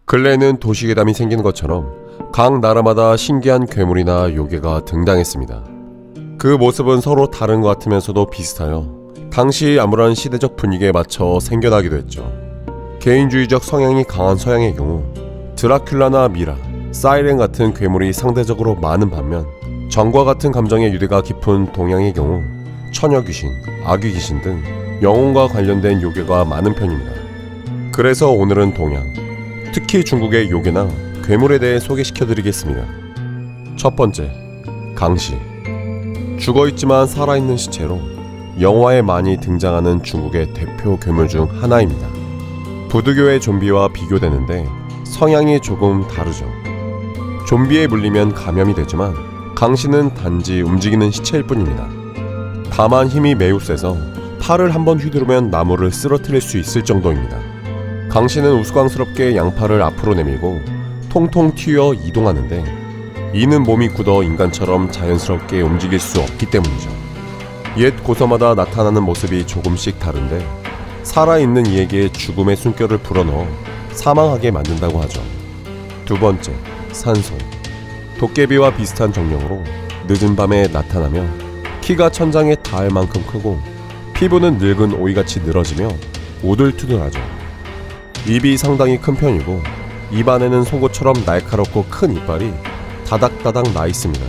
근래에는 도시괴담이 생기는 것처럼 각 나라마다 신기한 괴물이나 요괴가 등장했습니다. 그 모습은 서로 다른 것 같으면서도 비슷하여 당시 아무런 시대적 분위기에 맞춰 생겨나기도 했죠. 개인주의적 성향이 강한 서양의 경우 드라큘라나 미라, 사이렌 같은 괴물이 상대적으로 많은 반면 정과 같은 감정의 유대가 깊은 동양의 경우 처녀귀신, 아귀귀신 등 영혼과 관련된 요괴가 많은 편입니다. 그래서 오늘은 동양, 특히 중국의 요괴나 괴물에 대해 소개시켜드리겠습니다. 첫 번째, 강시. 죽어있지만 살아있는 시체로 영화에 많이 등장하는 중국의 대표 괴물 중 하나입니다. 부두교의 좀비와 비교되는데 성향이 조금 다르죠. 좀비에 물리면 감염이 되지만 강시는 단지 움직이는 시체일 뿐입니다. 다만 힘이 매우 세서 팔을 한번 휘두르면 나무를 쓰러뜨릴 수 있을 정도입니다. 강시는 우스꽝스럽게 양팔을 앞으로 내밀고 통통 튀어 이동하는데 이는 몸이 굳어 인간처럼 자연스럽게 움직일 수 없기 때문이죠. 옛 고서마다 나타나는 모습이 조금씩 다른데 살아있는 이에게 죽음의 숨결을 불어넣어 사망하게 만든다고 하죠. 두 번째, 산소. 도깨비와 비슷한 정령으로 늦은 밤에 나타나며 키가 천장에 닿을 만큼 크고 피부는 늙은 오이같이 늘어지며 오들투들하죠. 입이 상당히 큰 편이고 입안에는 송곳처럼 날카롭고 큰 이빨이 다닥다닥 나 있습니다.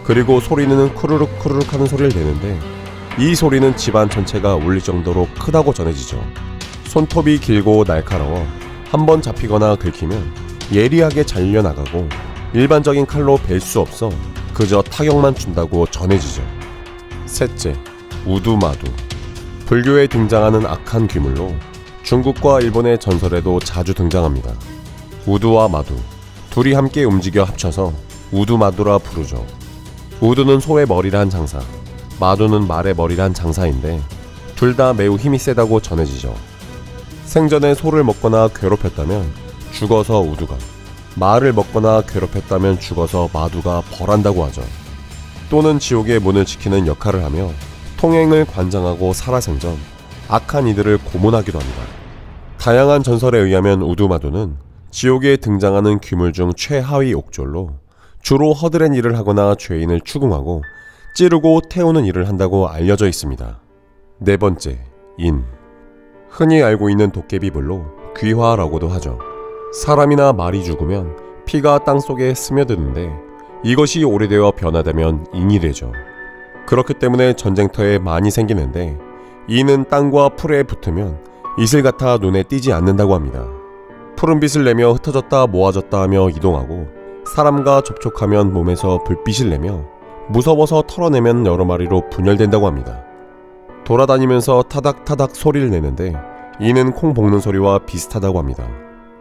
그리고 소리는 쿠르륵 쿠르륵 하는 소리를 내는데 이 소리는 집안 전체가 울릴 정도로 크다고 전해지죠. 손톱이 길고 날카로워 한번 잡히거나 긁히면 예리하게 잘려나가고 일반적인 칼로 벨 수 없어 그저 타격만 준다고 전해지죠. 셋째, 우두마두. 불교에 등장하는 악한 귀물로 중국과 일본의 전설에도 자주 등장합니다. 우두와 마두, 둘이 함께 움직여 합쳐서 우두마두라 부르죠. 우두는 소의 머리란 장사, 마두는 말의 머리란 장사인데 둘 다 매우 힘이 세다고 전해지죠. 생전에 소를 먹거나 괴롭혔다면 죽어서 우두가, 말을 먹거나 괴롭혔다면 죽어서 마두가 벌한다고 하죠. 또는 지옥의 문을 지키는 역할을 하며 통행을 관장하고 살아생전 악한 이들을 고문하기도 합니다. 다양한 전설에 의하면 우두마두는 지옥에 등장하는 귀물 중 최하위 옥졸로 주로 허드렛 일을 하거나 죄인을 추궁하고 찌르고 태우는 일을 한다고 알려져 있습니다. 네 번째, 인. 흔히 알고 있는 도깨비불로 귀화라고도 하죠. 사람이나 말이 죽으면 피가 땅속에 스며드는데 이것이 오래되어 변화되면 인이 되죠. 그렇기 때문에 전쟁터에 많이 생기는데 이는 땅과 풀에 붙으면 이슬 같아 눈에 띄지 않는다고 합니다. 푸른빛을 내며 흩어졌다 모아졌다 하며 이동하고 사람과 접촉하면 몸에서 불빛을 내며 무서워서 털어내면 여러 마리로 분열된다고 합니다. 돌아다니면서 타닥타닥 소리를 내는데 이는 콩 볶는 소리와 비슷하다고 합니다.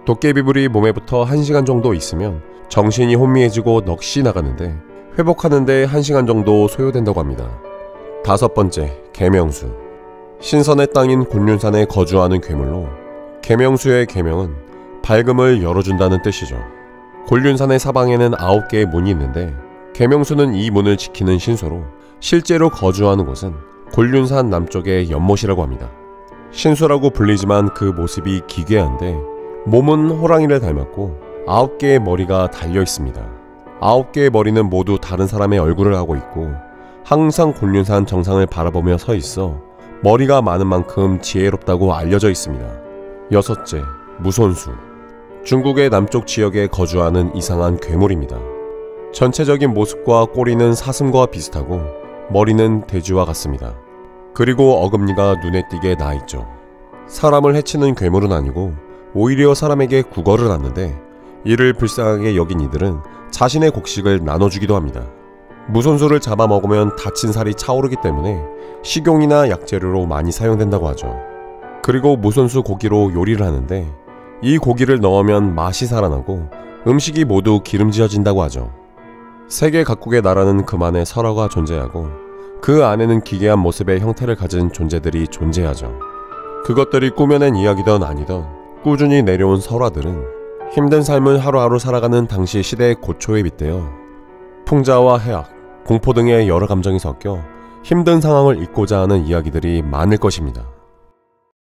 도깨비불이 몸에 붙어 1시간 정도 있으면 정신이 혼미해지고 넋이 나가는데 회복하는데 1시간 정도 소요된다고 합니다. 다섯 번째, 계명수. 신선의 땅인 곤륜산에 거주하는 괴물로 계명수의 계명은 밝음을 열어준다는 뜻이죠. 곤륜산의 사방에는 9개의 문이 있는데 계명수는 이 문을 지키는 신소로 실제로 거주하는 곳은 곤륜산 남쪽의 연못이라고 합니다. 신수라고 불리지만 그 모습이 기괴한데 몸은 호랑이를 닮았고 9개의 머리가 달려 있습니다. 9개의 머리는 모두 다른 사람의 얼굴을 하고 있고 항상 곤륜산 정상을 바라보며 서 있어 머리가 많은 만큼 지혜롭다고 알려져 있습니다. 여섯째, 무손수. 중국의 남쪽 지역에 거주하는 이상한 괴물입니다. 전체적인 모습과 꼬리는 사슴과 비슷하고 머리는 돼지와 같습니다. 그리고 어금니가 눈에 띄게 나있죠. 사람을 해치는 괴물은 아니고 오히려 사람에게 구걸을 하는데 이를 불쌍하게 여긴 이들은 자신의 곡식을 나눠주기도 합니다. 무손수를 잡아먹으면 다친 살이 차오르기 때문에 식용이나 약재료로 많이 사용된다고 하죠. 그리고 무손수 고기로 요리를 하는데 이 고기를 넣으면 맛이 살아나고 음식이 모두 기름지어진다고 하죠. 세계 각국의 나라는 그만의 설화가 존재하고 그 안에는 기괴한 모습의 형태를 가진 존재들이 존재하죠. 그것들이 꾸며낸 이야기든 아니든 꾸준히 내려온 설화들은 힘든 삶을 하루하루 살아가는 당시 시대의 고초에 빗대어 풍자와 해악, 공포 등의 여러 감정이 섞여 힘든 상황을 잊고자 하는 이야기들이 많을 것입니다.